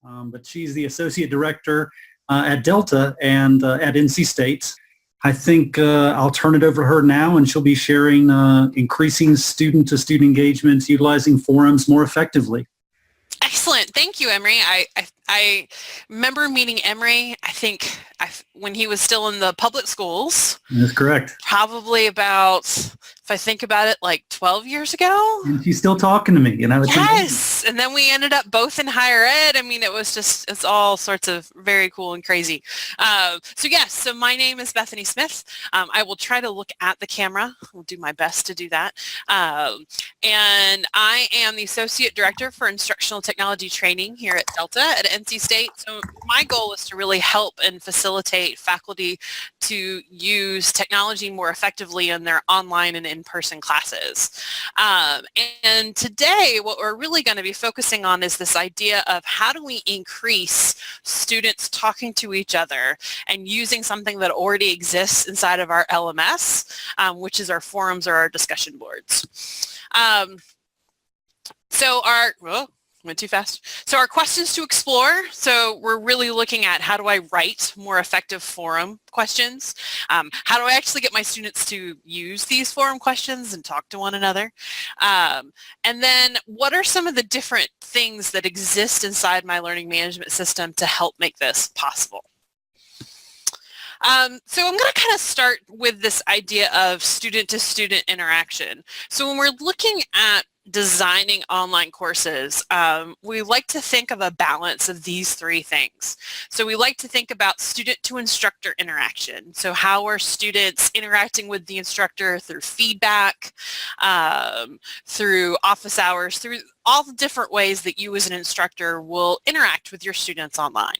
but she's the associate director at Delta and at NC State. I think I'll turn it over to her now, and she'll be sharing increasing student-to-student engagement utilizing forums more effectively. Excellent. Thank you, Emery. I remember meeting Emery, I think, when he was still in the public schools. That's correct. Probably about, if I think about it, like 12 years ago. And she's still talking to me. Yes. And then we ended up both in higher ed. I mean, it's all sorts of very cool and crazy. So my name is Bethany Smith. I will try to look at the camera. I'll do my best to do that. And I am the Associate Director for Instructional Technology Training here at Delta at NC State. So my goal is to really help and facilitate faculty to use technology more effectively in their online and in-person classes. And today, what we're really going to be focusing on is this idea of how do we increase students talking to each other and using something that already exists inside of our LMS, which is our forums or our discussion boards. Went too fast. So our questions to explore. So we're really looking at how do I write more effective forum questions? How do I actually get my students to use these forum questions and talk to one another? And then what are some of the different things that exist inside my learning management system to help make this possible? So I'm going to kind of start with this idea of student-to-student interaction. So when we're looking at designing online courses, we like to think of a balance of these three things. So we like to think about student-to-instructor interaction. So how are students interacting with the instructor through feedback, through office hours, through all the different ways that you as an instructor will interact with your students online.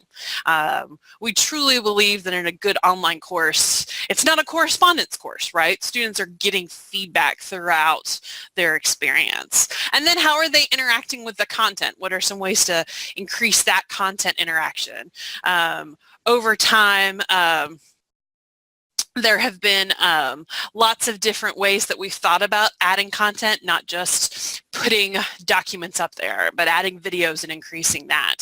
We truly believe that in a good online course, it's not a correspondence course, right? Students are getting feedback throughout their experience. And then how are they interacting with the content? What are some ways to increase that content interaction? Over time, there have been lots of different ways that we've thought about adding content, not just putting documents up there, but adding videos and increasing that.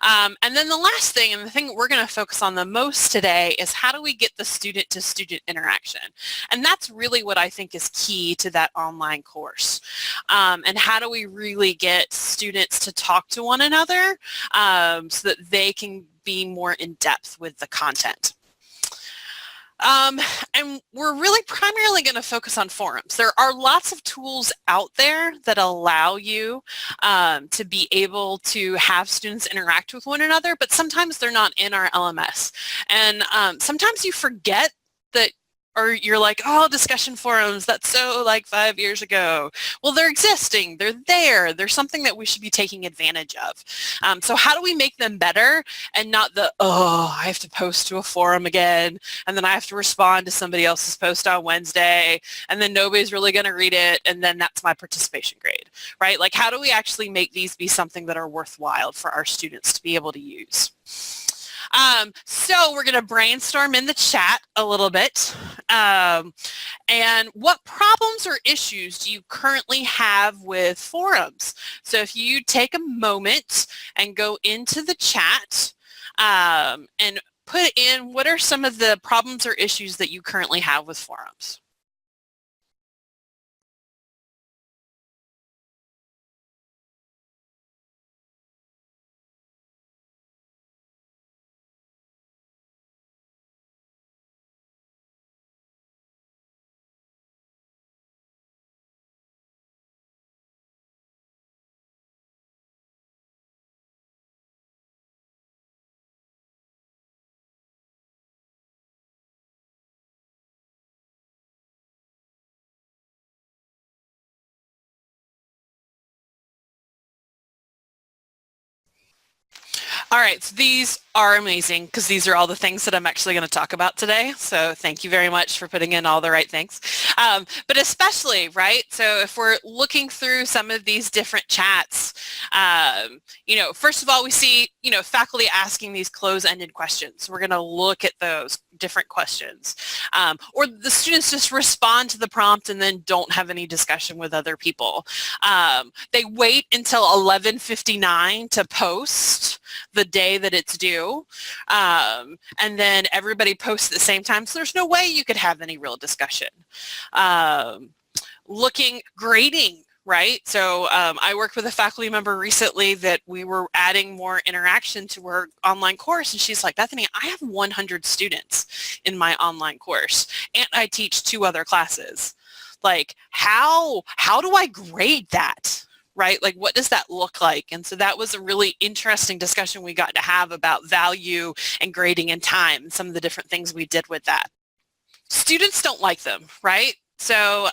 And then the last thing, and the thing that we're going to focus on the most today, is how do we get the student-to-student interaction? And that's really what I think is key to that online course. And how do we really get students to talk to one another so that they can be more in depth with the content? And we're really primarily going to focus on forums. There are lots of tools out there that allow you to be able to have students interact with one another, but sometimes they're not in our LMS. And sometimes you forget that, or you're like, oh, discussion forums, that's so like 5 years ago. Well, they're existing, they're there, there's something that we should be taking advantage of. So how do we make them better and not the, oh, I have to post to a forum again, and then I have to respond to somebody else's post on Wednesday, and then nobody's really gonna read it, and then that's my participation grade, right? Like, how do we actually make these be something that are worthwhile for our students to be able to use? So we're going to brainstorm in the chat a little bit. And what problems or issues do you currently have with forums? So if you take a moment and go into the chat and put in what are some of the problems or issues that you currently have with forums? All right, so these are amazing because these are all the things that I'm actually going to talk about today. So thank you very much for putting in all the right things. But especially, right, so if we're looking through some of these different chats, you know, first of all, we see faculty asking these close-ended questions. We're going to look at those different questions. Or the students just respond to the prompt and then don't have any discussion with other people. They wait until 11:59 to post the day that it's due. And then everybody posts at the same time, so there's no way you could have any real discussion. Grading. Right? So I worked with a faculty member recently that we were adding more interaction to her online course, and she's like, Bethany, I have 100 students in my online course and I teach 2 other classes. Like, how do I grade that? Right? Like, what does that look like? And so that was a really interesting discussion we got to have about value and grading and time and some of the different things we did with that. Students don't like them, right? So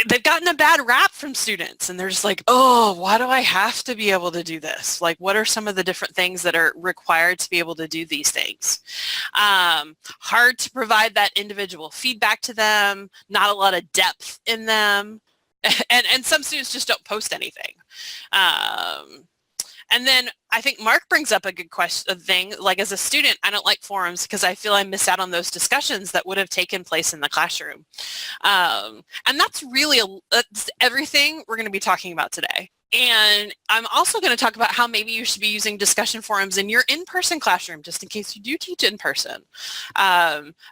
they've gotten a bad rap from students, and they're just like, oh, why do I have to be able to do this? Like, what are some of the different things that are required to be able to do these things? Hard to provide that individual feedback to them, not a lot of depth in them, and some students just don't post anything. And then I think Mark brings up a good thing, like as a student, I don't like forums because I feel I miss out on those discussions that would have taken place in the classroom. And that's really that's everything we're going to be talking about today. And I'm also going to talk about how maybe you should be using discussion forums in your in-person classroom, just in case you do teach in person.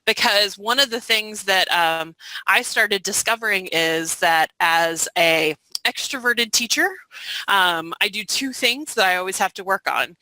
Because one of the things that I started discovering is that as a extroverted teacher, I do 2 things that I always have to work on.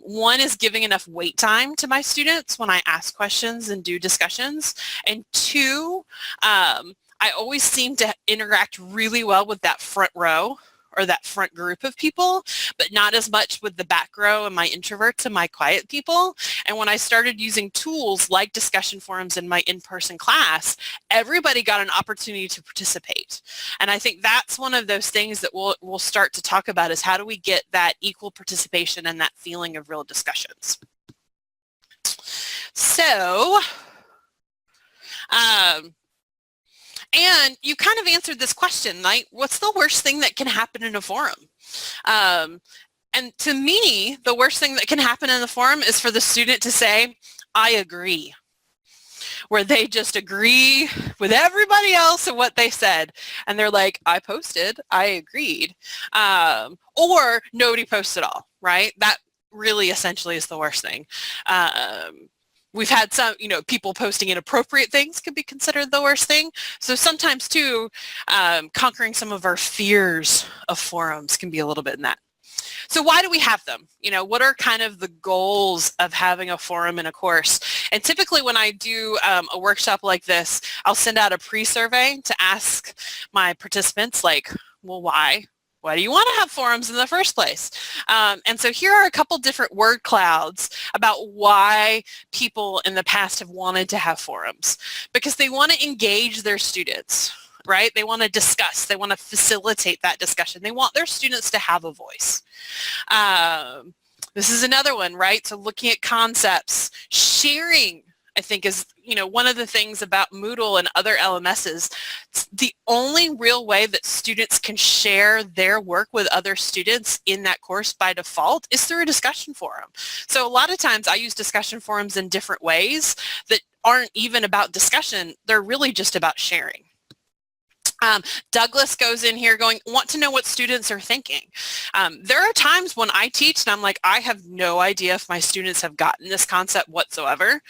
One is giving enough wait time to my students when I ask questions and do discussions. And 2, I always seem to interact really well with that front row or that front group of people, but not as much with the back row and my introverts and my quiet people. And when I started using tools like discussion forums in my in-person class, everybody got an opportunity to participate. And I think that's one of those things that we'll start to talk about, is how do we get that equal participation and that feeling of real discussions. So, and you kind of answered this question, like, what's the worst thing that can happen in a forum? And to me, the worst thing that can happen in the forum is for the student to say, I agree, where they just agree with everybody else and what they said. And they're like, I posted, I agreed. Or nobody posts at all, right? That really essentially is the worst thing. We've had some, people posting inappropriate things could be considered the worst thing. So sometimes too, conquering some of our fears of forums can be a little bit in that. So why do we have them? What are kind of the goals of having a forum in a course? And typically when I do a workshop like this, I'll send out a pre-survey to ask my participants, like, well, why? Why do you want to have forums in the first place? And so here are a couple different word clouds about why people in the past have wanted to have forums. Because they want to engage their students, right? They want to discuss. They want to facilitate that discussion. They want their students to have a voice. This is another one, right? So looking at concepts, sharing, I think is, one of the things about Moodle and other LMSs. The only real way that students can share their work with other students in that course by default is through a discussion forum. So a lot of times I use discussion forums in different ways that aren't even about discussion. They're really just about sharing. Douglas goes in here going, want to know what students are thinking. There are times when I teach and I'm like, I have no idea if my students have gotten this concept whatsoever.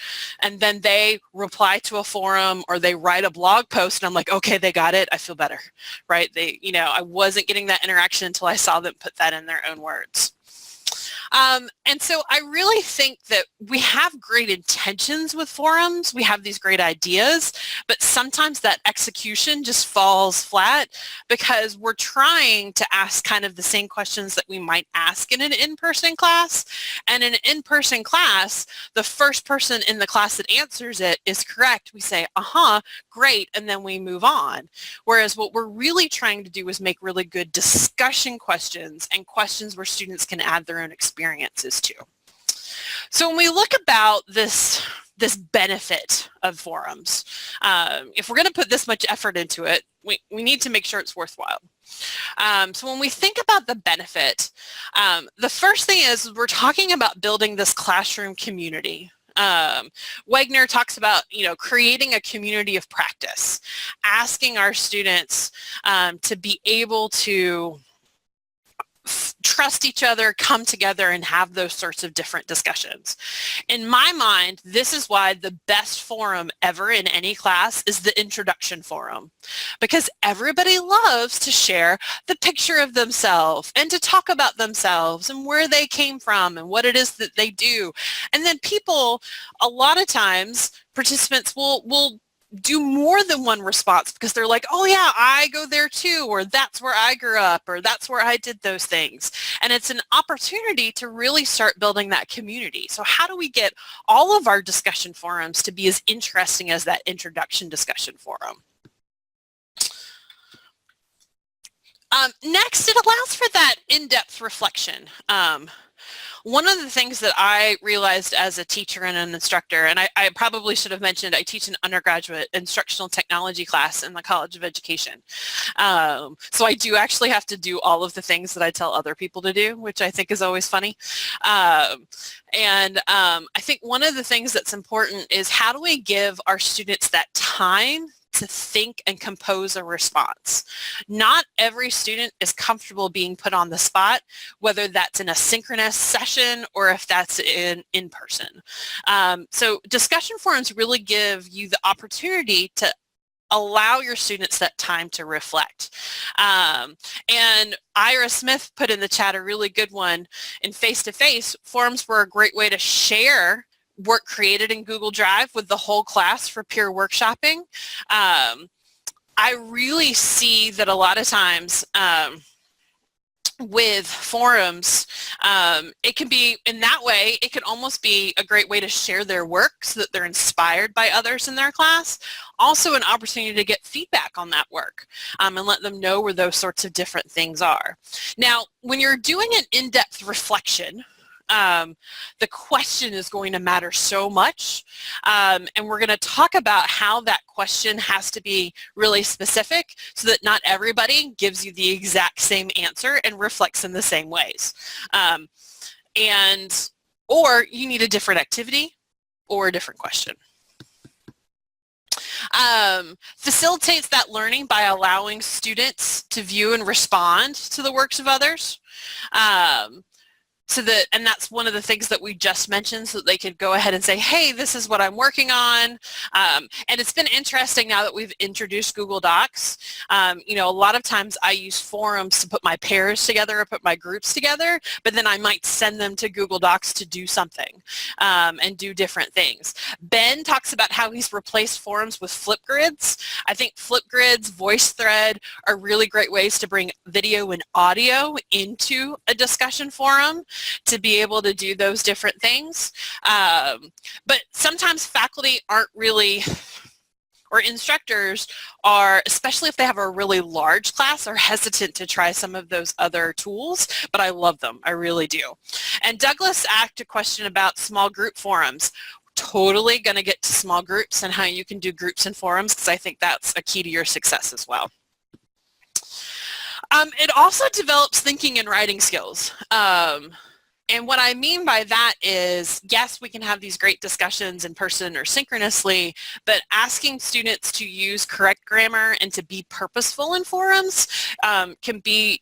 And then they reply to a forum or they write a blog post and I'm like, okay, they got it. I feel better, right? I wasn't getting that interaction until I saw them put that in their own words. And so I really think that we have great intentions with forums. We have these great ideas, but sometimes that execution just falls flat because we're trying to ask kind of the same questions that we might ask in an in-person class. And in an in-person class, the first person in the class that answers it is correct. We say, great, and then we move on. Whereas what we're really trying to do is make really good discussion questions and questions where students can add their own experiences to. So when we look about this benefit of forums, if we're going to put this much effort into it, we need to make sure it's worthwhile. So when we think about the benefit, the first thing is we're talking about building this classroom community. Wegner talks about, creating a community of practice, asking our students to be able to trust each other, come together, and have those sorts of different discussions. In my mind, this is why the best forum ever in any class is the introduction forum, because everybody loves to share the picture of themselves and to talk about themselves and where they came from and what it is that they do. And then people, a lot of times, participants will do more than one response because they're like, oh yeah, I go there too, or that's where I grew up, or that's where I did those things. And it's an opportunity to really start building that community. So how do we get all of our discussion forums to be as interesting as that introduction discussion forum? Next, it allows for that in-depth reflection. One of the things that I realized as a teacher and an instructor, and I probably should have mentioned, I teach an undergraduate instructional technology class in the College of Education. So I do actually have to do all of the things that I tell other people to do, which I think is always funny. I think one of the things that's important is how do we give our students that time to think and compose a response. Not every student is comfortable being put on the spot, whether that's in a synchronous session or if that's in person. So discussion forums really give you the opportunity to allow your students that time to reflect. And Ira Smith put in the chat a really good one. In face-to-face, forums were a great way to share work created in Google Drive with the whole class for peer workshopping. I really see that a lot of times with forums, it can be, in that way, it can almost be a great way to share their work so that they're inspired by others in their class. Also an opportunity to get feedback on that work and let them know where those sorts of different things are. Now, when you're doing an in-depth reflection, the question is going to matter so much, and we're going to talk about how that question has to be really specific so that not everybody gives you the exact same answer and reflects in the same ways. Or you need a different activity or a different question. Facilitates that learning by allowing students to view and respond to the works of others. And that's one of the things that we just mentioned, so that they could go ahead and say, hey, this is what I'm working on. And it's been interesting now that we've introduced Google Docs. A lot of times I use forums to put my pairs together or put my groups together, but then I might send them to Google Docs to do something and do different things. Ben talks about how he's replaced forums with Flipgrids. I think Flipgrids, VoiceThread are really great ways to bring video and audio into a discussion forum, to be able to do those different things. But sometimes faculty aren't really, or instructors are, especially if they have a really large class, are hesitant to try some of those other tools, but I love them. I really do. And Douglas asked a question about small group forums. Totally going to get to small groups and how you can do groups and forums, because I think that's a key to your success as well. It also develops thinking and writing skills. And what I mean by that is, yes, we can have these great discussions in person or synchronously, but asking students to use correct grammar and to be purposeful in forums can be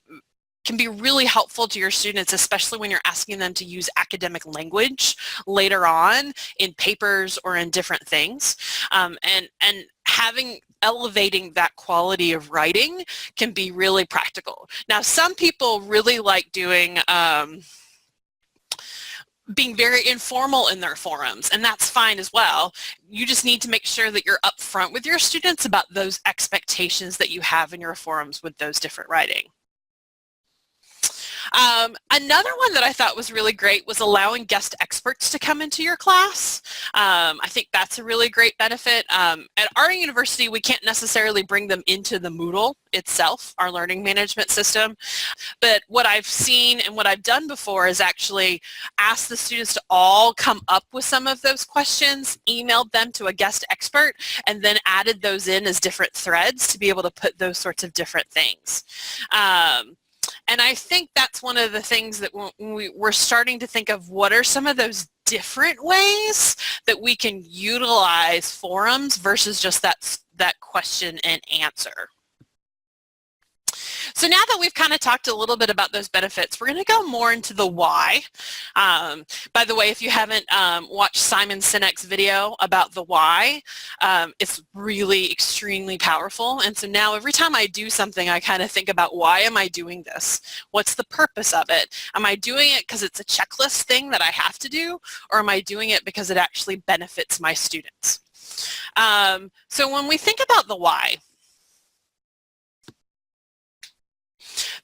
really helpful to your students, especially when you're asking them to use academic language later on in papers or in different things. And elevating that quality of writing can be really practical. Now, some people really like doing being very informal in their forums, and that's fine as well. You just need to make sure that you're upfront with your students about those expectations that you have in your forums with those different writing. Another one that I thought was really great was allowing guest experts to come into your class. I think that's a really great benefit. At our university, we can't necessarily bring them into the Moodle itself, our learning management system. But what I've seen and what I've done before is actually ask the students to all come up with some of those questions, emailed them to a guest expert, and then added those in as different threads to be able to put those sorts of different things. And I think that's one of the things that we're starting to think of, what are some of those different ways that we can utilize forums versus just that question and answer. So now that we've kind of talked a little bit about those benefits, we're going to go more into the why. By the way, if you haven't watched Simon Sinek's video about the why, it's really extremely powerful. And so now every time I do something, I kind of think about, why am I doing this? What's the purpose of it? Am I doing it because it's a checklist thing that I have to do, or am I doing it because it actually benefits my students? So when we think about the why,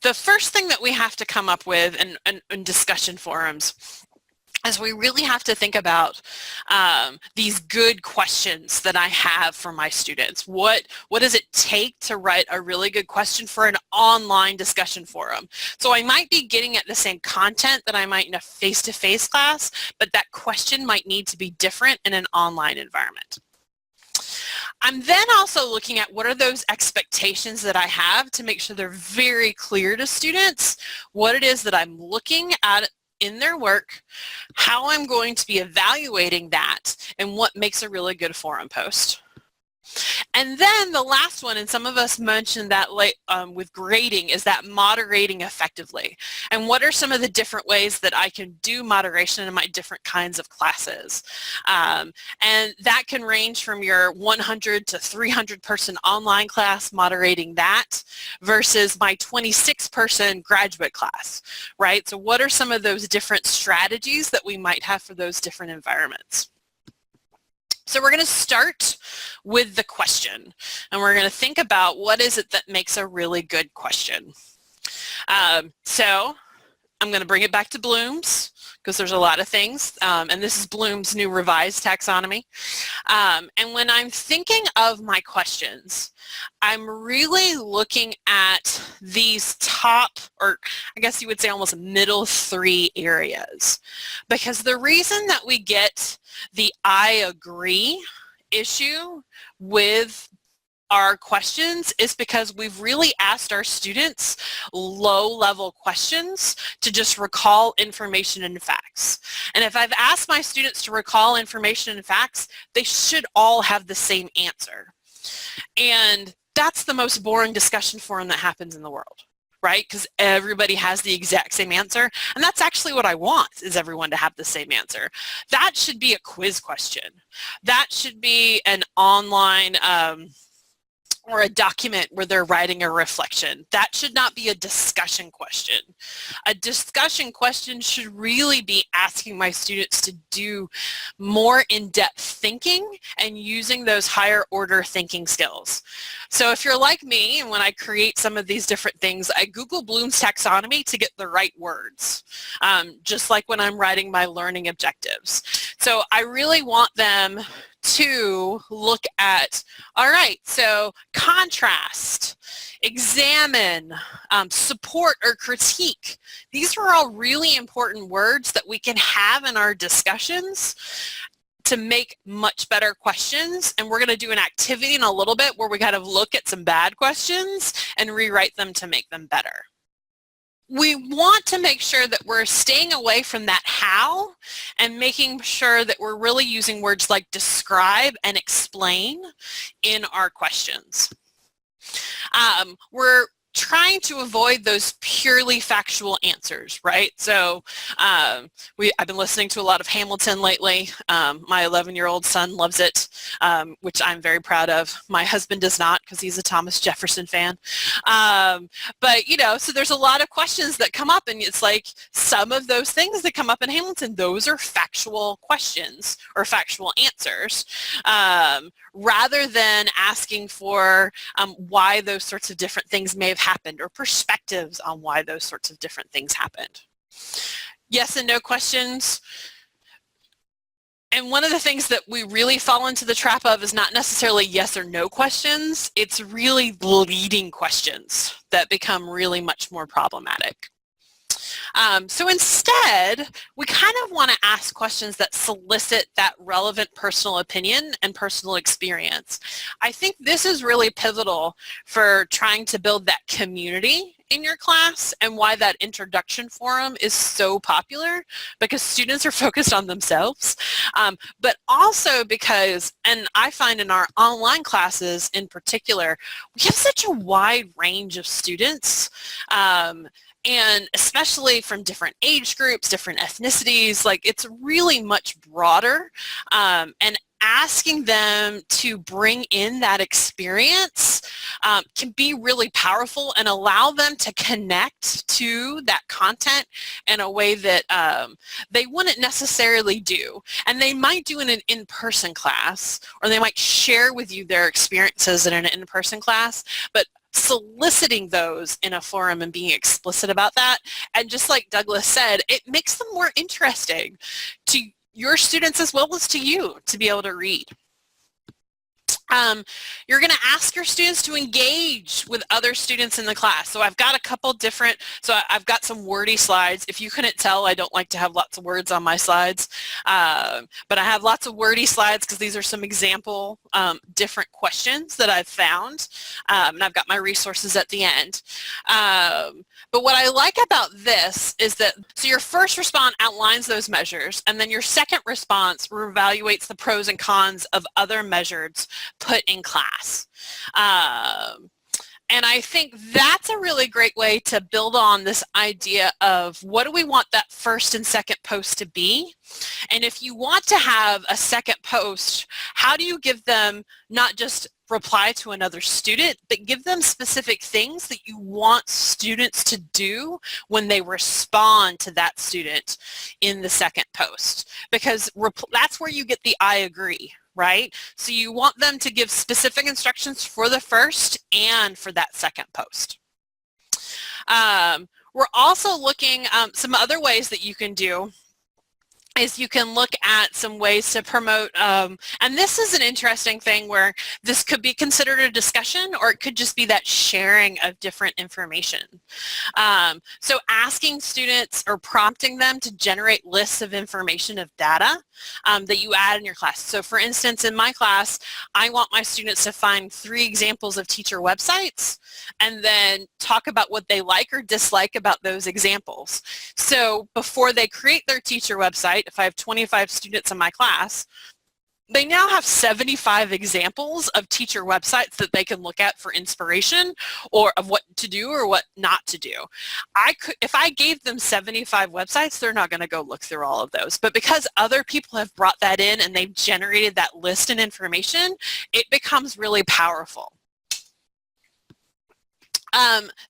the first thing that we have to come up with in discussion forums is we really have to think about these good questions that I have for my students. What does it take to write a really good question for an online discussion forum? So I might be getting at the same content that I might in a face-to-face class, but that question might need to be different in an online environment. I'm then also looking at what are those expectations that I have to make sure they're very clear to students, what it is that I'm looking at in their work, how I'm going to be evaluating that, and what makes a really good forum post. And then the last one, and some of us mentioned that with grading, is that moderating effectively. And what are some of the different ways that I can do moderation in my different kinds of classes? And that can range from your 100 to 300 person online class, moderating that, versus my 26 person graduate class, right? So what are some of those different strategies that we might have for those different environments? So we're going to start with the question, and we're going to think about what is it that makes a really good question. So I'm going to bring it back to Bloom's, because there's a lot of things, and this is Bloom's new revised taxonomy. And when I'm thinking of my questions, I'm really looking at these top, or I guess you would say almost middle three areas. Because the reason that we get the I agree issue with our questions is because we've really asked our students low-level questions to just recall information and facts. And if I've asked my students to recall information and facts, they should all have the same answer. And that's the most boring discussion forum that happens in the world, right? Because everybody has the exact same answer. And that's actually what I want, is everyone to have the same answer. That should be a quiz question. That should be an online or a document where they're writing a reflection. That should not be a discussion question. A discussion question should really be asking my students to do more in-depth thinking and using those higher order thinking skills. So if you're like me, and when I create some of these different things, I Google Bloom's taxonomy to get the right words, just like when I'm writing my learning objectives. So I really want them to look at, all right, so contrast, examine, support or critique. These are all really important words that we can have in our discussions to make much better questions. And we're going to do an activity in a little bit where we kind of look at some bad questions and rewrite them to make them better. We want to make sure that we're staying away from that how and making sure that we're really using words like describe and explain in our questions. We're trying to avoid those purely factual answers, right? So I've been listening to a lot of Hamilton lately. My 11-year-old son loves it, which I'm very proud of. My husband does not, because he's a Thomas Jefferson fan. But, you know, so there's a lot of questions that come up, and it's like some of those things that come up in Hamilton, those are factual questions or factual answers. rather than asking for why those sorts of different things may have happened or perspectives on why those sorts of different things happened. Yes and no questions. And one of the things that we really fall into the trap of is not necessarily yes or no questions. It's really leading questions that become really much more problematic. So instead, we kind of want to ask questions that solicit that relevant personal opinion and personal experience. I think this is really pivotal for trying to build that community in your class, and why that introduction forum is so popular, because students are focused on themselves, but also because, and I find in our online classes in particular, we have such a wide range of students, and especially from different age groups, different ethnicities. Like, it's really much broader, and asking them to bring in that experience can be really powerful and allow them to connect to that content in a way that they wouldn't necessarily do. And they might do in an in-person class, or they might share with you their experiences in an in-person class, but soliciting those in a forum and being explicit about that, and just like Douglas said, it makes them more interesting to your students as well as to you to be able to read. You're going to ask your students to engage with other students in the class. So I've got a couple different, I've got some wordy slides. If you couldn't tell, I don't like to have lots of words on my slides, but I have lots of wordy slides because these are some example different questions that I've found, and I've got my resources at the end. But what I like about this is that, so your first response outlines those measures, and then your second response evaluates the pros and cons of other measures put in class. And I think that's a really great way to build on this idea of what do we want that first and second post to be? And if you want to have a second post, how do you give them not just reply to another student, but give them specific things that you want students to do when they respond to that student in the second post? Because that's where you get the I agree, right? So you want them to give specific instructions for the first and for that second post. We're also looking, some other ways that you can do is you can look at some ways to promote, and this is an interesting thing where this could be considered a discussion, or it could just be that sharing of different information. So asking students or prompting them to generate lists of information of data that you add in your class. So for instance, in my class, I want my students to find 3 examples of teacher websites and then talk about what they like or dislike about those examples. So before they create their teacher website, if I have 25 students in my class, they now have 75 examples of teacher websites that they can look at for inspiration, or of what to do or what not to do. If I gave them 75 websites, they're not going to go look through all of those. But because other people have brought that in and they've generated that list and information, it becomes really powerful.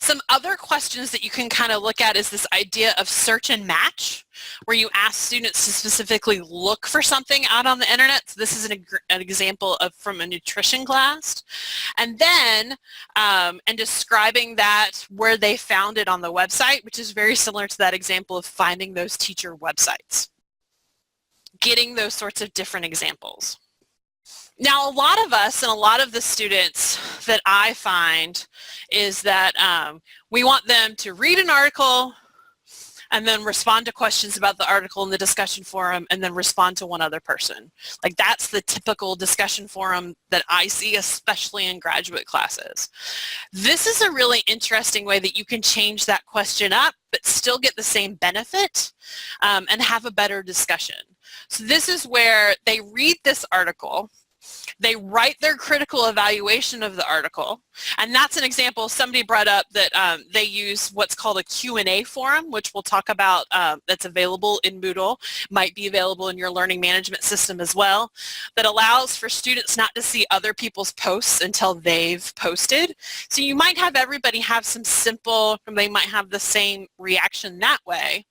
Some other questions that you can kind of look at is this idea of search and match, where you ask students to specifically look for something out on the internet. So this is an example of from a nutrition class. And then, and describing that where they found it on the website, which is very similar to that example of finding those teacher websites. Getting those sorts of different examples. Now, a lot of us and a lot of the students that I find is that we want them to read an article and then respond to questions about the article in the discussion forum and then respond to one other person. Like, that's the typical discussion forum that I see, especially in graduate classes. This is a really interesting way that you can change that question up but still get the same benefit and have a better discussion. So this is where they read this article, they write their critical evaluation of the article, and that's an example somebody brought up that they use what's called a Q&A forum, which we'll talk about, that's available in Moodle, might be available in your learning management system as well, that allows for students not to see other people's posts until they've posted. So you might have everybody have some simple, they might have the same reaction that way,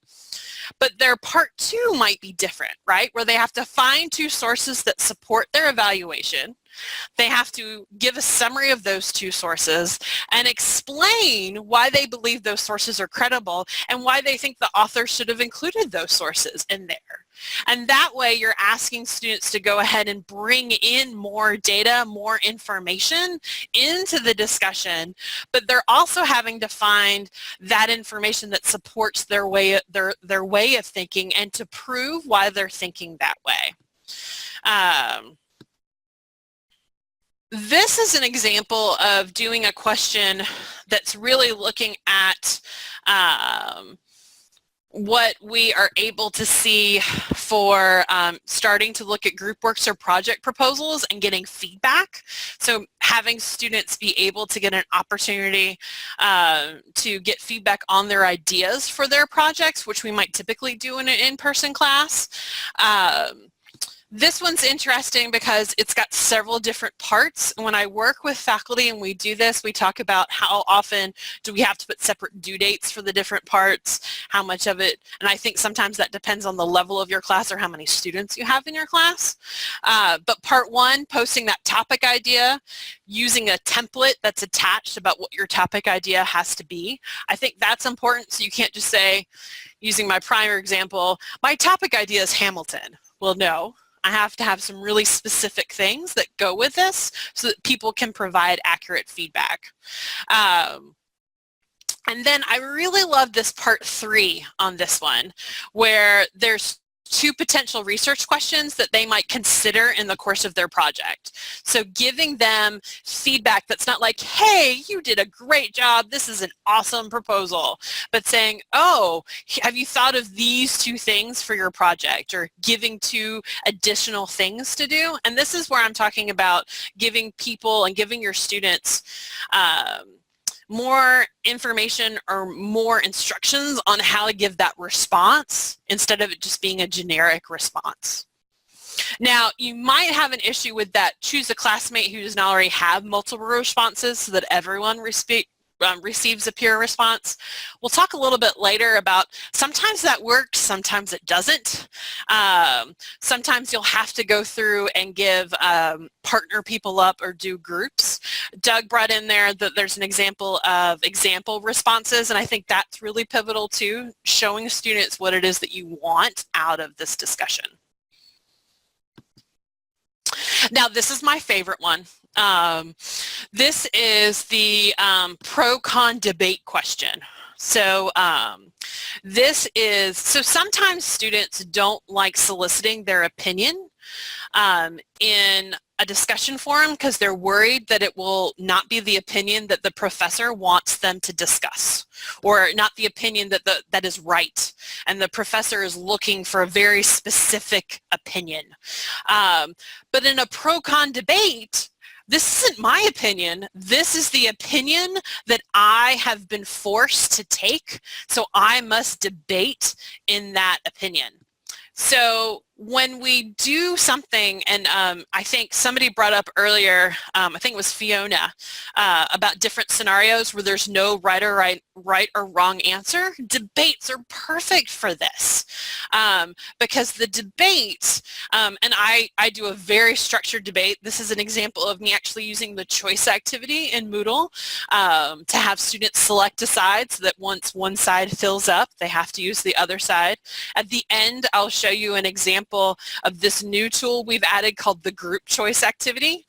but their part 2 might be different, right? Where they have to find 2 sources that support their evaluation, They have to give a summary of those two sources and explain why they believe those sources are credible and why they think the author should have included those sources in there. And that way you're asking students to go ahead and bring in more data, more information into the discussion, but they're also having to find that information that supports their way of thinking and to prove why they're thinking that way. This is an example of doing a question that's really looking at what we are able to see for starting to look at group works or project proposals and getting feedback. So having students be able to get an opportunity to get feedback on their ideas for their projects, which we might typically do in an in-person class. This one's interesting because it's got several different parts. When I work with faculty and we do this, we talk about how often do we have to put separate due dates for the different parts, how much of it, and I think sometimes that depends on the level of your class or how many students you have in your class. But part one, posting that topic idea, using a template that's attached about what your topic idea has to be. I think that's important, so you can't just say, using my prior example, my topic idea is Hamilton. Well, no. I have to have some really specific things that go with this so that people can provide accurate feedback. And then I really love this part 3 on this one, where there's 2 potential research questions that they might consider in the course of their project. So giving them feedback that's not like, hey, you did a great job, this is an awesome proposal, but saying, oh, have you thought of these 2 things for your project, or giving 2 additional things to do. And this is where I'm talking about giving people and giving your students more information or more instructions on how to give that response instead of it just being a generic response. Now, you might have an issue with that. Choose a classmate who does not already have multiple responses so that everyone receives a peer response. We'll talk a little bit later about sometimes that works, sometimes it doesn't. Sometimes you'll have to go through and give partner people up or do groups. Doug brought in there that there's an example of example responses, and I think that's really pivotal too, showing students what it is that you want out of this discussion. Now, this is my favorite one. This is the pro-con debate question. So so sometimes students don't like soliciting their opinion in a discussion forum because they're worried that it will not be the opinion that the professor wants them to discuss, or not the opinion that is right, and the professor is looking for a very specific opinion. But in a pro-con debate, this isn't my opinion. This is the opinion that I have been forced to take, so I must debate in that opinion. So when we do something, and I think somebody brought up earlier, I think it was Fiona, about different scenarios where there's no right or wrong answer. Debates are perfect for this because the debates, and I do a very structured debate. This is an example of me actually using the choice activity in Moodle to have students select a side so that once one side fills up, they have to use the other side. At the end, I'll show you an example of this new tool we've added called the group choice activity.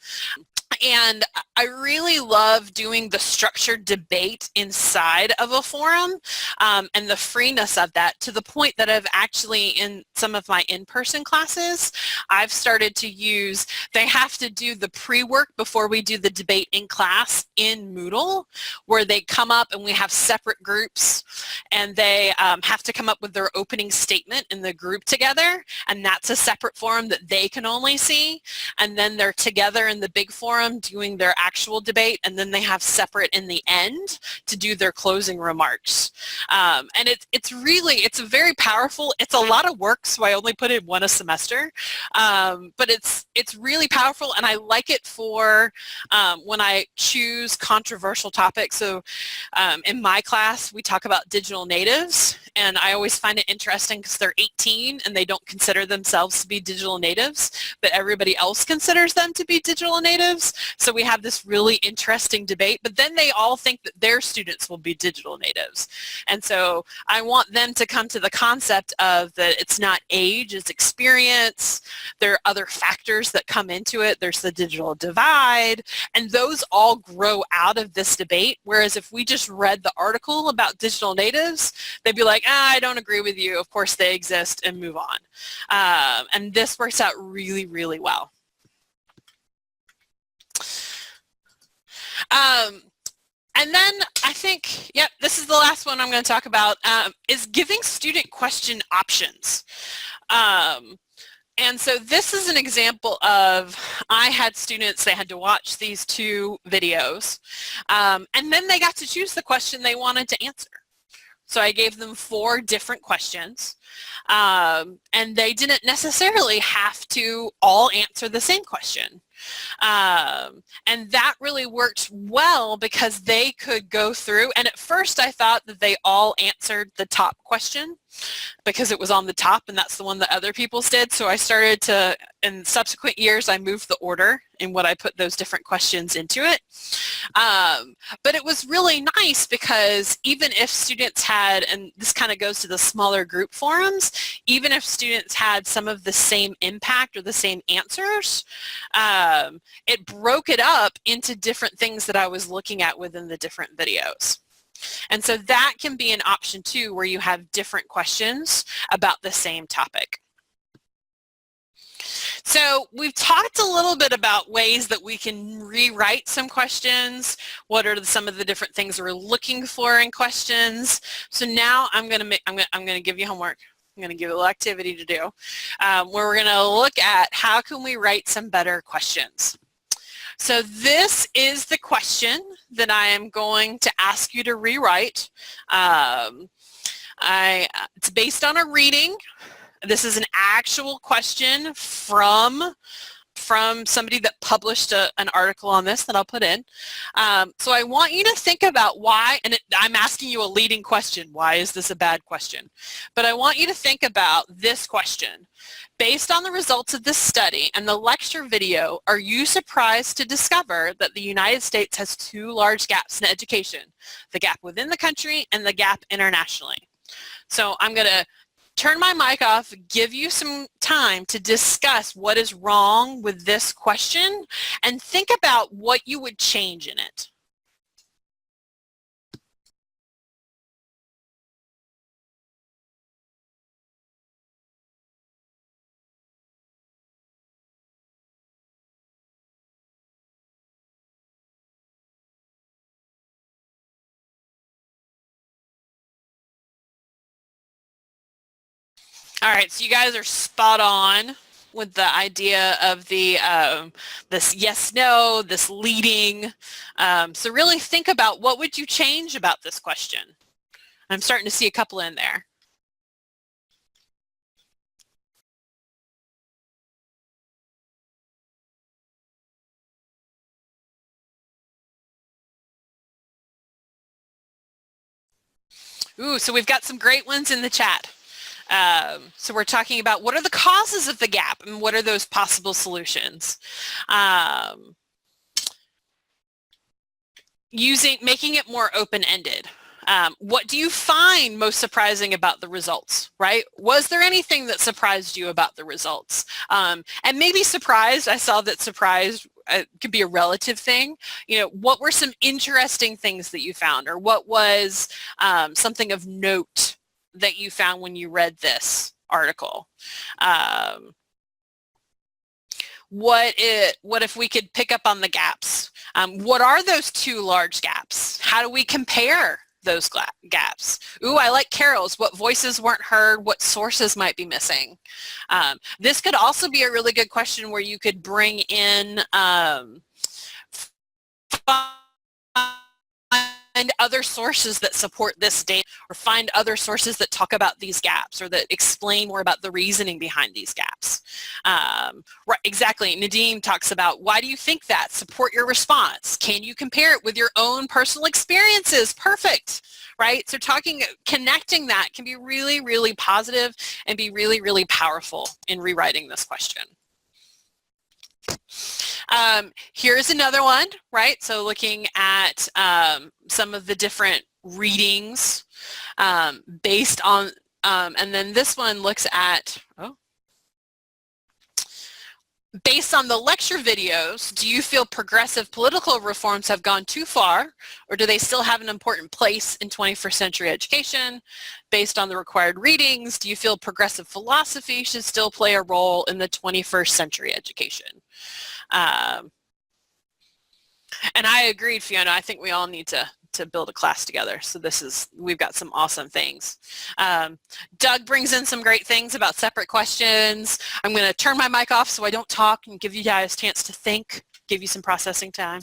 And I really love doing the structured debate inside of a forum and the freeness of that, to the point that I've actually, in some of my in-person classes, I've started to use, they have to do the pre-work before we do the debate in class in Moodle, where they come up and we have separate groups, and they have to come up with their opening statement in the group together, and that's a separate forum that they can only see, and then they're together in the big forum forum doing their actual debate, and then they have separate in the end to do their closing remarks. And it's a very powerful, it's a lot of work, so I only put in one a semester, but it's really powerful, and I like it for when I choose controversial topics. So in my class, we talk about digital natives, and I always find it interesting because they're 18 and they don't consider themselves to be digital natives, but everybody else considers them to be digital natives. So we have this really interesting debate, but then they all think that their students will be digital natives. And so I want them to come to the concept of that it's not age, it's experience. There are other factors that come into it. There's the digital divide, and those all grow out of this debate. Whereas if we just read the article about digital natives, they'd be like, I don't agree with you. Of course they exist, and move on. And this works out really, really well. And then I think, yep, this is the last one I'm going to talk about, is giving student question options. And so this is an example of, I had students, they had to watch these 2 videos, and then they got to choose the question they wanted to answer. So I gave them 4 different questions, and they didn't necessarily have to all answer the same question. And that really worked well because they could go through, and at first I thought that they all answered the top question because it was on the top and that's the one that other people's did. So I started to, in subsequent years, I moved the order in what I put those different questions into it. But it was really nice because even if students had, and this kind of goes to the smaller group forums, even if students had some of the same impact or the same answers, it broke it up into different things that I was looking at within the different videos. And so that can be an option too, where you have different questions about the same topic. So we've talked a little bit about ways that we can rewrite some questions. What are some of the different things we're looking for in questions? So now I'm going to give you homework. I'm going to give you a little activity to do, where we're going to look at how can we write some better questions. So this is the question that I am going to ask you to rewrite. It's based on a reading. This is an actual question from somebody that published an article on this that I'll put in. So I want you to think about why, and I'm asking you a leading question. Why is this a bad question? But I want you to think about this question. Based on the results of this study and the lecture video, are you surprised to discover that the United States has 2 large gaps in education, the gap within the country and the gap internationally? So I'm going to turn my mic off, give you some time to discuss what is wrong with this question and think about what you would change in it. All right, so you guys are spot on with the idea of the this yes, no, this leading. So really think about what would you change about this question. I'm starting to see a couple in there. Ooh, so we've got some great ones in the chat. So we're talking about what are the causes of the gap and what are those possible solutions. Making it more open-ended. What do you find most surprising about the results, right? Was there anything that surprised you about the results? And maybe surprised, I saw that surprised could be a relative thing. You know, what were some interesting things that you found, or what was something of note that you found when you read this article? What if we could pick up on the gaps? What are those 2 large gaps? How do we compare those gaps? Ooh, I like Carol's. What voices weren't heard? What sources might be missing? This could also be a really good question where you could bring in find other sources that support this data, or find other sources that talk about these gaps or that explain more about the reasoning behind these gaps. Right, exactly. Nadine talks about, why do you think that? Support your response. Can you compare it with your own personal experiences? Perfect. Right? So connecting that can be really, really positive and be really, really powerful in rewriting this question. Here's another one, right? So looking at some of the different readings based on, and then this one looks at, based on the lecture videos, do you feel progressive political reforms have gone too far, or do they still have an important place in 21st century education? Based on the required readings, do you feel progressive philosophy should still play a role in the 21st century education? And I agreed, Fiona. I think we all need to build a class together. So we've got some awesome things. Doug brings in some great things about separate questions. I'm going to turn my mic off so I don't talk and give you guys a chance to think, give you some processing time.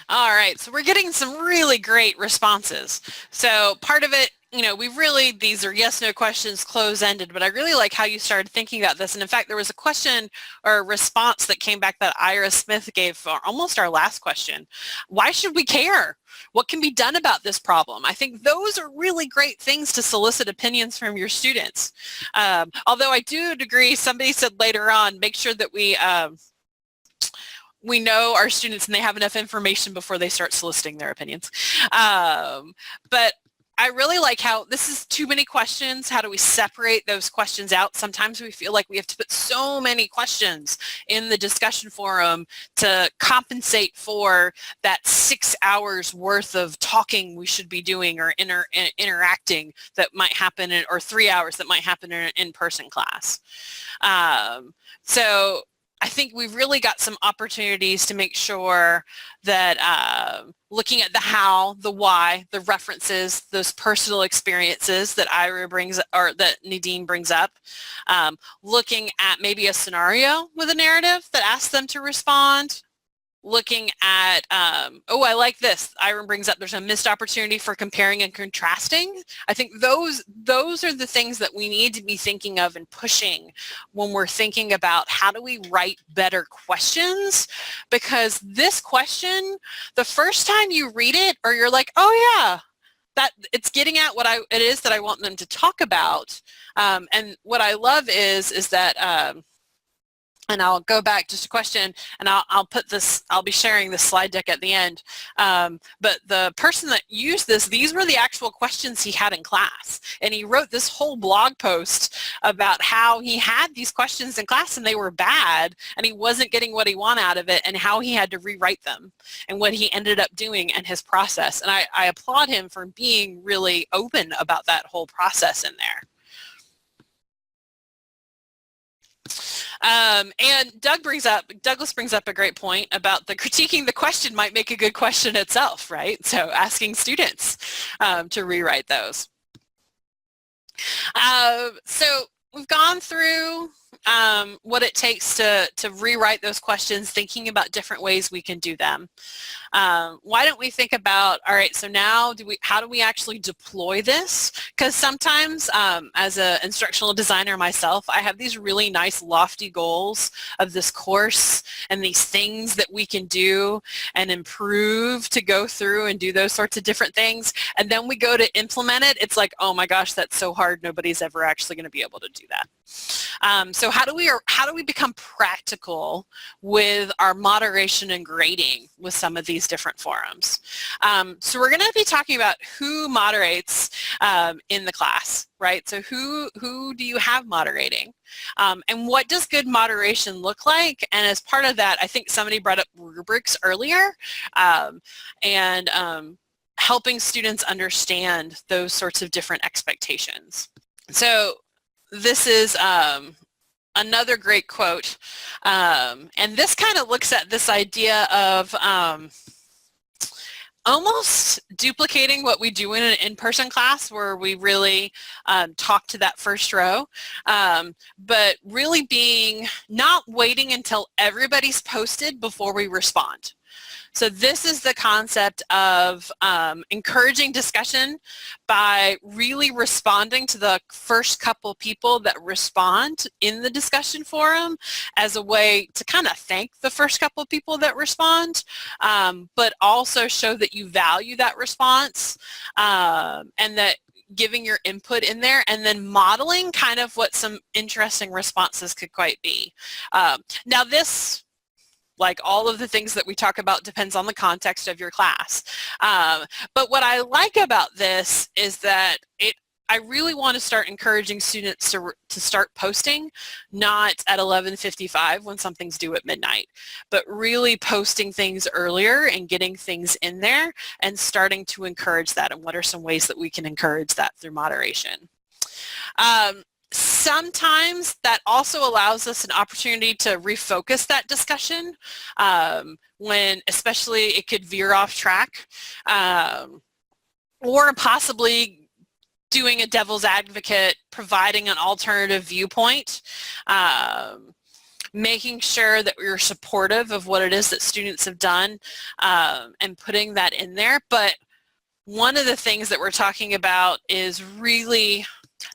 All right, so we're getting some really great responses. So part of it, these are yes, no questions, close-ended, but I really like how you started thinking about this. And in fact, there was a question or a response that came back that Ira Smith gave for almost our last question. Why should we care? What can be done about this problem? I think those are really great things to solicit opinions from your students. Although I do agree, somebody said later on, make sure that we know our students and they have enough information before they start soliciting their opinions. But I really like how this is too many questions. How do we separate those questions out? Sometimes we feel like we have to put so many questions in the discussion forum to compensate for that 6 hours worth of talking we should be doing or interacting that might happen or 3 hours that might happen in an in-person class. So I think we've really got some opportunities to make sure that looking at the how, the why, the references, those personal experiences that Ira brings or that Nadine brings up, looking at maybe a scenario with a narrative that asks them to respond, looking at, I like this. Ira brings up there's a missed opportunity for comparing and contrasting. I think those are the things that we need to be thinking of and pushing when we're thinking about how do we write better questions, because this question, the first time you read it or you're like, oh yeah, that it's getting at what it is that I want them to talk about. And what I love is that and I'll go back just a question, and I'll be sharing this slide deck at the end. But the person that used these were the actual questions he had in class. And he wrote this whole blog post about how he had these questions in class and they were bad and he wasn't getting what he wanted out of it, and how he had to rewrite them and what he ended up doing and his process. And I applaud him for being really open about that whole process in there. And Douglas brings up a great point about the critiquing the question might make a good question itself, right? So asking students to rewrite those. So we've gone through what it takes to rewrite those questions, thinking about different ways we can do them. Why don't we think about, all right, so now how do we actually deploy this? Because sometimes as an instructional designer myself, I have these really nice lofty goals of this course and these things that we can do and improve to go through and do those sorts of different things. And then we go to implement it. It's like, oh my gosh, that's so hard. Nobody's ever actually going to be able to do that. So how do we become practical with our moderation and grading with some of these different forums? So we're going to be talking about who moderates in the class, right? So who do you have moderating? And what does good moderation look like? And as part of that, I think somebody brought up rubrics earlier, and helping students understand those sorts of different expectations. So this is another great quote, and this kind of looks at this idea of almost duplicating what we do in an in-person class where we really talk to that first row, but really not waiting until everybody's posted before we respond. So this is the concept of encouraging discussion by really responding to the first couple people that respond in the discussion forum as a way to kind of thank the first couple people that respond, but also show that you value that response, and that giving your input in there, and then modeling kind of what some interesting responses could quite be. Now this, like all of the things that we talk about, depends on the context of your class. But what I like about this is that I really want to start encouraging students to start posting, not at 11:55 when something's due at midnight, but really posting things earlier and getting things in there and starting to encourage that. And what are some ways that we can encourage that through moderation? Sometimes that also allows us an opportunity to refocus that discussion, when especially it could veer off track, or possibly doing a devil's advocate, providing an alternative viewpoint, making sure that we're supportive of what it is that students have done, and putting that in there. But one of the things that we're talking about is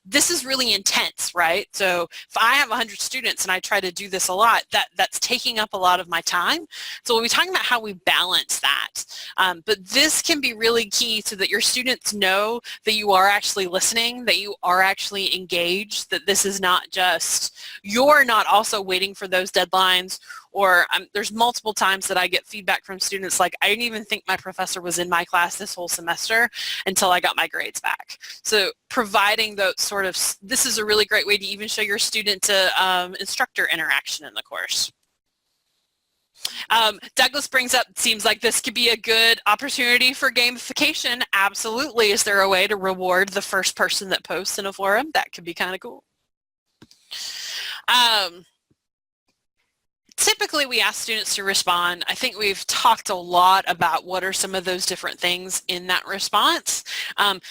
this is really intense, right? So if I have 100 students and I try to do this a lot, that's taking up a lot of my time. So we'll be talking about how we balance that. But this can be really key so that your students know that you are actually listening, that you are actually engaged, that this is not just, you're not also waiting for those deadlines. Or there's multiple times that I get feedback from students like, I didn't even think my professor was in my class this whole semester until I got my grades back. So providing those this is a really great way to even show your student to instructor interaction in the course. Douglas brings up, seems like this could be a good opportunity for gamification. Absolutely. Is there a way to reward the first person that posts in a forum? That could be kind of cool. Typically, we ask students to respond. I think we've talked a lot about what are some of those different things in that response,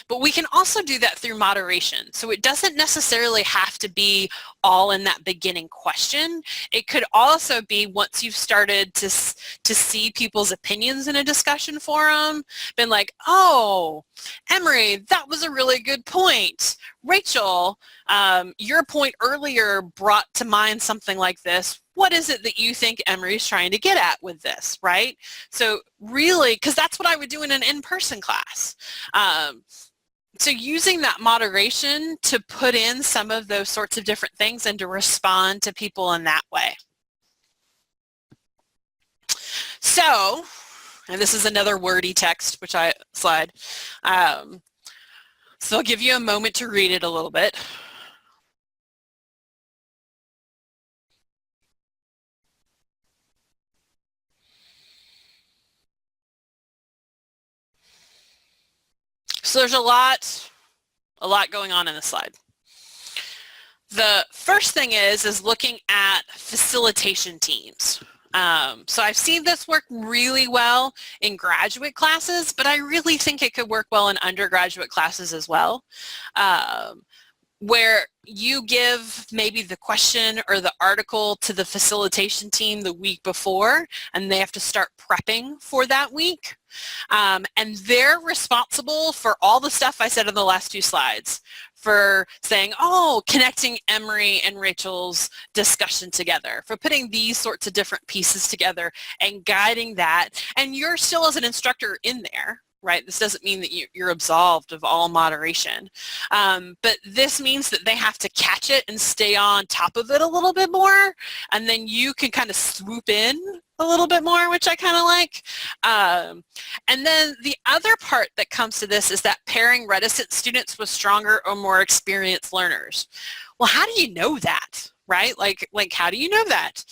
but we can also do that through moderation. So it doesn't necessarily have to be all in that beginning question. It could also be once you've started to see people's opinions in a discussion forum, been like, oh, Emery, that was a really good point. Rachel, your point earlier brought to mind something like this. What is it that you think Emery's trying to get at with this, right? So really, because that's what I would do in an in-person class. So using that moderation to put in some of those sorts of different things and to respond to people in that way. So, and this is another wordy text, which slide. So I'll give you a moment to read it a little bit. So there's a lot going on in this slide. The first thing is looking at facilitation teams. So I've seen this work really well in graduate classes, but I really think it could work well in undergraduate classes as well, where you give maybe the question or the article to the facilitation team the week before, and they have to start prepping for that week. And they're responsible for all the stuff I said in the last two slides, for saying, oh, connecting Emery and Rachel's discussion together, for putting these sorts of different pieces together and guiding that. And you're still as an instructor in there, right? This doesn't mean that you're absolved of all moderation. But this means that they have to catch it and stay on top of it a little bit more, and then you can kind of swoop in a little bit more, which I kind of like. And then the other part that comes to this is that pairing reticent students with stronger or more experienced learners. Well, how do you know that, right? Like how do you know that?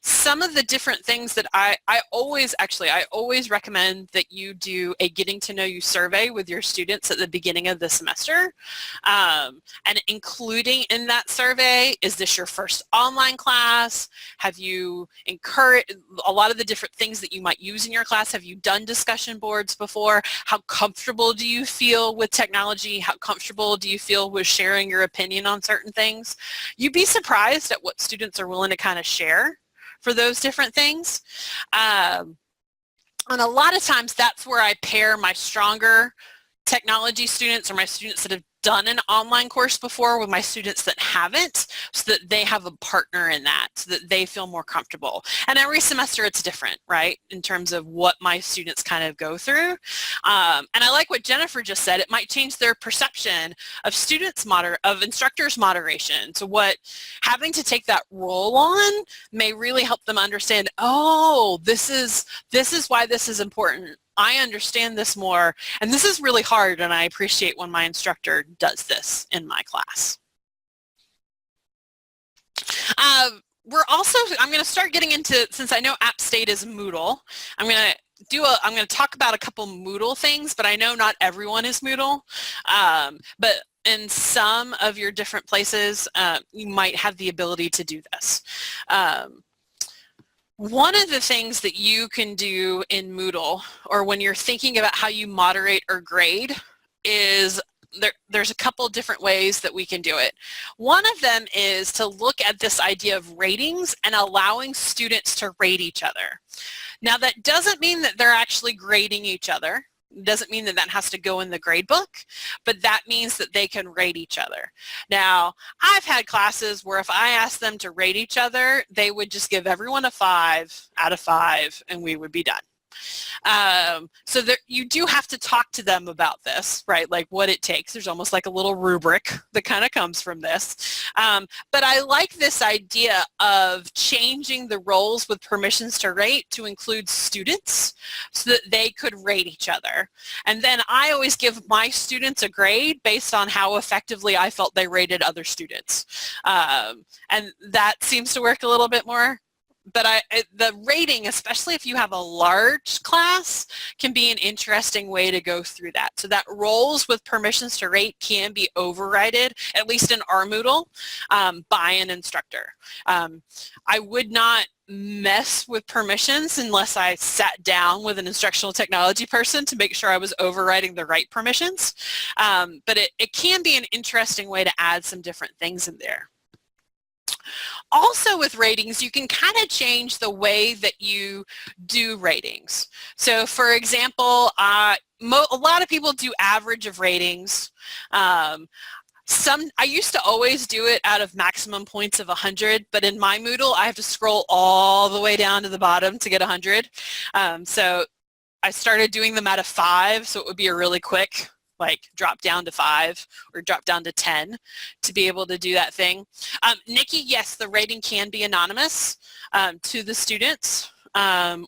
Some of the different things that I always recommend that you do a getting to know you survey with your students at the beginning of the semester. And including in that survey, is this your first online class? Have you encouraged a lot of the different things that you might use in your class? Have you done discussion boards before? How comfortable do you feel with technology? How comfortable do you feel with sharing your opinion on certain things? You'd be surprised at what students are willing to kind of share for those different things. And a lot of times that's where I pair my stronger technology students or my students that have done an online course before with my students that haven't, so that they have a partner in that, so that they feel more comfortable. And every semester it's different, right, in terms of what my students kind of go through. And I like what Jennifer just said. It might change their perception of instructors' moderation. So what having to take that role on may really help them understand, oh, this is why this is important. I understand this more, and this is really hard, and I appreciate when my instructor does this in my class. I'm going to start getting into, since I know App State is Moodle, I'm going to talk about a couple Moodle things, but I know not everyone is Moodle. But in some of your different places, you might have the ability to do this. One of the things that you can do in Moodle, or when you're thinking about how you moderate or grade, is there's a couple different ways that we can do it. One of them is to look at this idea of ratings and allowing students to rate each other. Now, that doesn't mean that they're actually grading each other. Doesn't mean that that has to go in the grade book, but that means that they can rate each other. Now, I've had classes where if I asked them to rate each other, they would just give everyone a 5 out of 5 and we would be done. So you do have to talk to them about this, right? Like what it takes. There's almost like a little rubric that kind of comes from this. But I like this idea of changing the roles with permissions to rate to include students so that they could rate each other. And then I always give my students a grade based on how effectively I felt they rated other students. And that seems to work a little bit more. But the rating, especially if you have a large class, can be an interesting way to go through that. So that roles with permissions to rate can be overridden, at least in our Moodle, by an instructor. I would not mess with permissions unless I sat down with an instructional technology person to make sure I was overriding the right permissions. But it can be an interesting way to add some different things in there. Also with ratings, you can kind of change the way that you do ratings. So for example, a lot of people do average of ratings. I used to always do it out of maximum points of 100, but in my Moodle, I have to scroll all the way down to the bottom to get 100. So I started doing them out of 5, so it would be a really quick like drop down to 5 or drop down to 10 to be able to do that thing. Nikki, yes, the rating can be anonymous to the students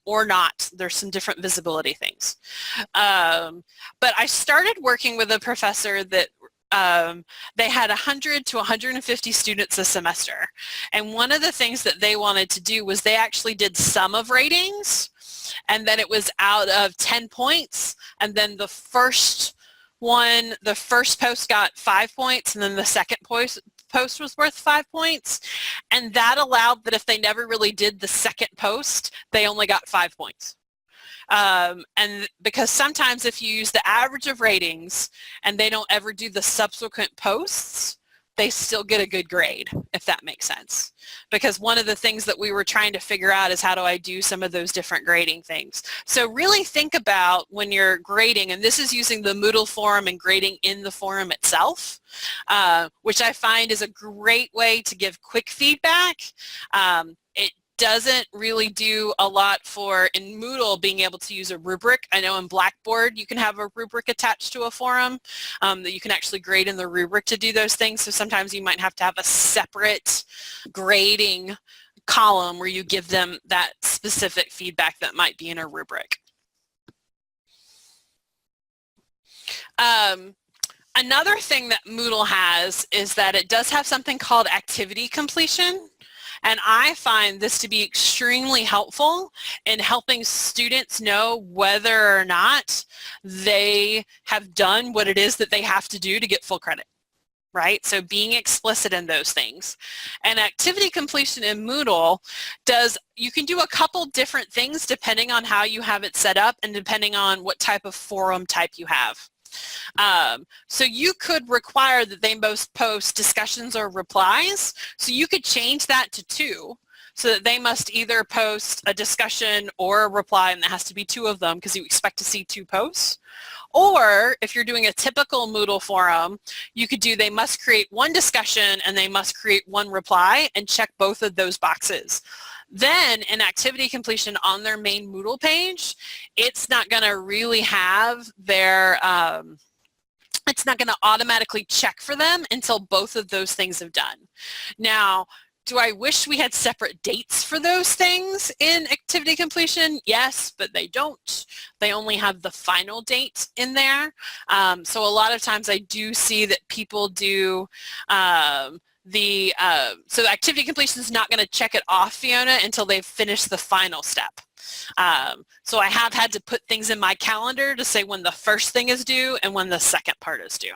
or not. There's some different visibility things. But I started working with a professor that they had 100 to 150 students a semester. And one of the things that they wanted to do was they actually did sum of ratings, and then it was out of 10 points, and then the first post got 5 points, and then the second post was worth 5 points, and that allowed that if they never really did the second post, they only got 5 points. And because sometimes if you use the average of ratings and they don't ever do the subsequent posts, they still get a good grade, if that makes sense. Because one of the things that we were trying to figure out is how do I do some of those different grading things. So really think about when you're grading, and this is using the Moodle forum and grading in the forum itself, which I find is a great way to give quick feedback. It doesn't really do a lot for, in Moodle, being able to use a rubric. I know in Blackboard you can have a rubric attached to a forum that you can actually grade in the rubric to do those things. So sometimes you might have to have a separate grading column where you give them that specific feedback that might be in a rubric. Another thing that Moodle has is that it does have something called activity completion. And I find this to be extremely helpful in helping students know whether or not they have done what it is that they have to do to get full credit, right? So being explicit in those things. And activity completion in Moodle you can do a couple different things depending on how you have it set up and depending on what type of forum type you have. So you could require that they both post discussions or replies. So you could change that to 2 so that they must either post a discussion or a reply, and there has to be 2 of them because you expect to see 2 posts. Or if you're doing a typical Moodle forum, you could do they must create 1 discussion and they must create 1 reply and check both of those boxes. Then in activity completion on their main Moodle page, it's not going to really have their, it's not going to automatically check for them until both of those things have done. Now, do I wish we had separate dates for those things in activity completion? Yes, but they don't. They only have the final date in there. So a lot of times I do see that people do so the activity completion is not going to check it off, Fiona, until they've finished the final step. So I have had to put things in my calendar to say when the first thing is due and when the second part is due.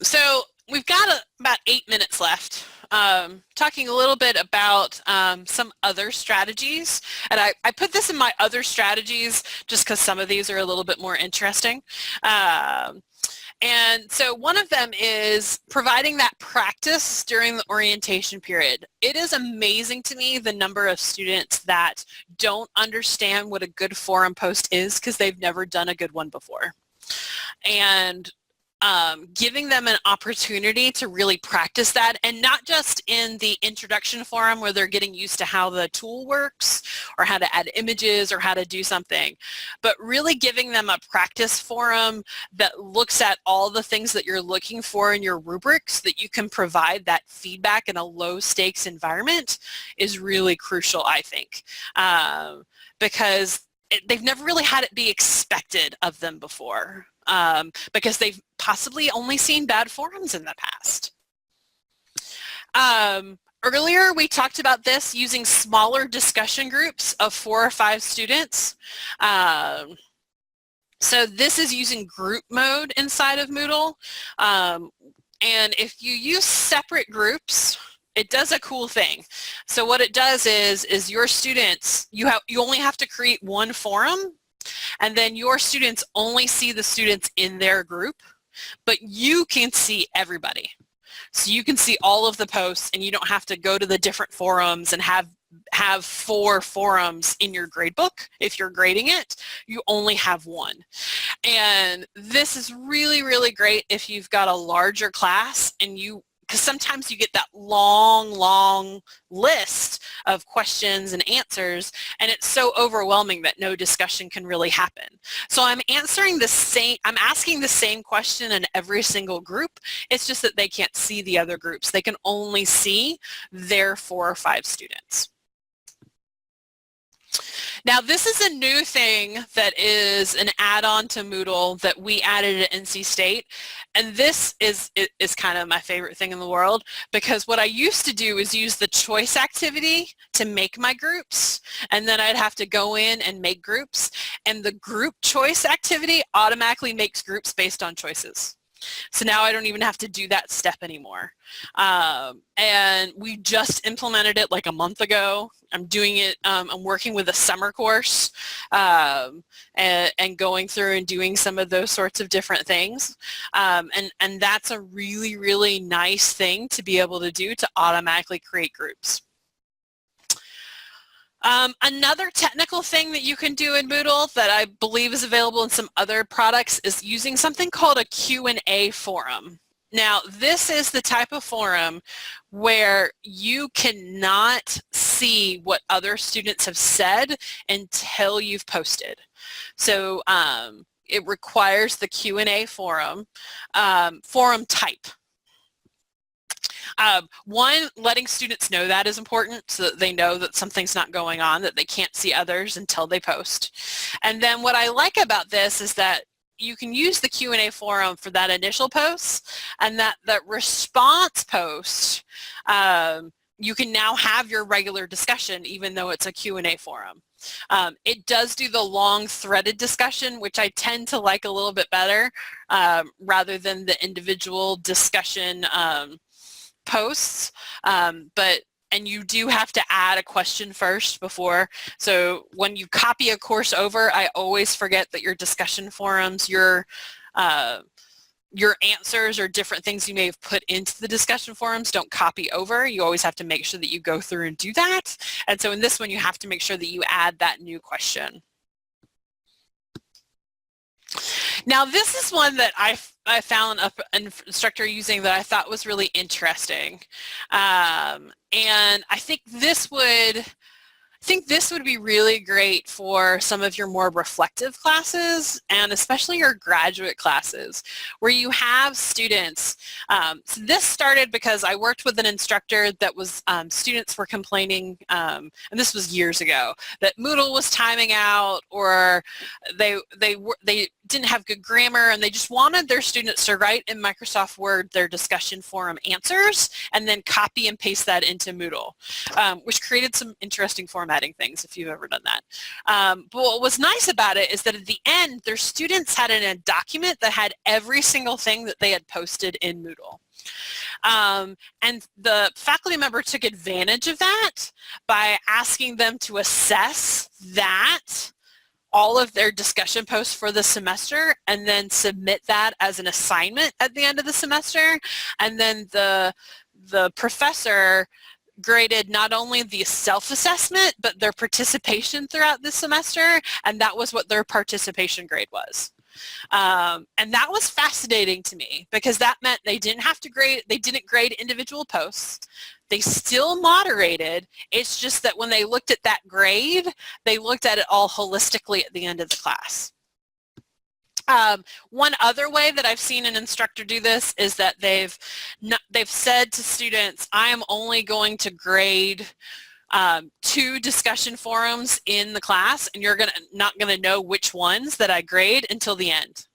So we've got about 8 minutes left. Talking a little bit about some other strategies, and I put this in my other strategies just because some of these are a little bit more interesting. And so one of them is providing that practice during the orientation period. It is amazing to me the number of students that don't understand what a good forum post is because they've never done a good one before. And giving them an opportunity to really practice that, and not just in the introduction forum where they're getting used to how the tool works or how to add images or how to do something, but really giving them a practice forum that looks at all the things that you're looking for in your rubrics so that you can provide that feedback in a low stakes environment is really crucial, I think, because they've never really had it be expected of them before. Because they've possibly only seen bad forums in the past. Earlier we talked about this using smaller discussion groups of 4 or 5 students. So this is using group mode inside of Moodle. And if you use separate groups, it does a cool thing. So what it does is your students, you only have to create 1 forum, and then your students only see the students in their group, but you can see everybody. So you can see all of the posts, and you don't have to go to the different forums and have 4 forums in your gradebook. If you're grading it, you only have 1. And this is really, really great if you've got a larger class and because sometimes you get that long list of questions and answers, and it's so overwhelming that no discussion can really happen. So I'm asking the same question in every single group. It's just that they can't see the other groups. They can only see their 4 or 5 students. Now this is a new thing that is an add-on to Moodle that we added at NC State, and this is kind of my favorite thing in the world, because what I used to do is use the choice activity to make my groups, and then I'd have to go in and make groups, and the group choice activity automatically makes groups based on choices. So now I don't even have to do that step anymore. And we just implemented it like a month ago. I'm doing it, I'm working with a summer course and going through and doing some of those sorts of different things. And that's a really, really nice thing to be able to do to automatically create groups. Another technical thing that you can do in Moodle that I believe is available in some other products is using something called a Q&A forum. Now, this is the type of forum where you cannot see what other students have said until you've posted. So it requires the Q&A forum, forum type. One, letting students know that is important so that they know that something's not going on, that they can't see others until they post. And then what I like about this is that you can use the Q&A forum for that initial post, and that response post, you can now have your regular discussion even though it's a Q&A forum. It does do the long threaded discussion, which I tend to like a little bit better rather than the individual discussion posts, and you do have to add a question first before. So when you copy a course over, I always forget that your discussion forums, your answers or different things you may have put into the discussion forums don't copy over. You always have to make sure that you go through and do that. And so in this one, you have to make sure that you add that new question. Now, this is one that I found an instructor using that I thought was really interesting. And I think this would be really great for some of your more reflective classes, and especially your graduate classes, where you have students. So this started because I worked with an instructor that was, students were complaining, and this was years ago, that Moodle was timing out, or they didn't have good grammar, and they just wanted their students to write in Microsoft Word their discussion forum answers and then copy and paste that into Moodle, which created some interesting formatting things if you've ever done that. But what was nice about it is that at the end, their students had a document that had every single thing that they had posted in Moodle. And the faculty member took advantage of that by asking them to assess that all of their discussion posts for the semester and then submit that as an assignment at the end of the semester. And then the professor graded not only the self-assessment, but their participation throughout the semester, and that was what their participation grade was. And that was fascinating to me because that meant they didn't have to grade, they didn't grade individual posts. They still moderated. It's just that when they looked at that grade, they looked at it all holistically at the end of the class. One other way that I've seen an instructor do this is that they've said to students, I am only going to grade 2 discussion forums in the class, and you're not going to know which ones that I grade until the end.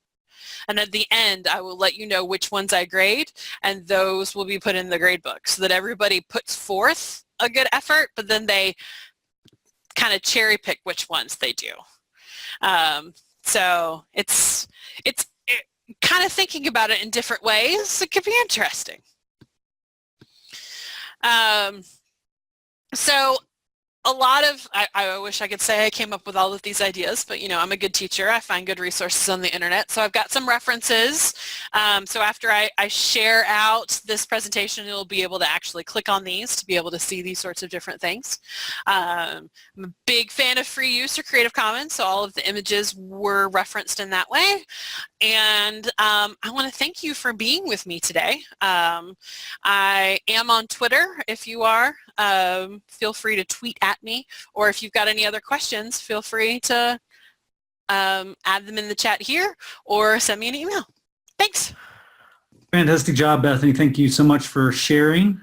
And at the end, I will let you know which ones I grade, and those will be put in the grade book so that everybody puts forth a good effort, but then they kind of cherry pick which ones they do. So it's kind of thinking about it in different ways. It could be interesting. So a lot of, I wish I could say I came up with all of these ideas, but I'm a good teacher. I find good resources on the internet. So I've got some references. So after I share out this presentation, you'll be able to actually click on these to be able to see these sorts of different things. I'm a big fan of free use or Creative Commons, so all of the images were referenced in that way. And I want to thank you for being with me today. I am on Twitter. If you are, feel free to tweet at me, or if you've got any other questions, feel free to add them in the chat here or send me an email. Thanks. Fantastic job, Bethany. Thank you so much for sharing.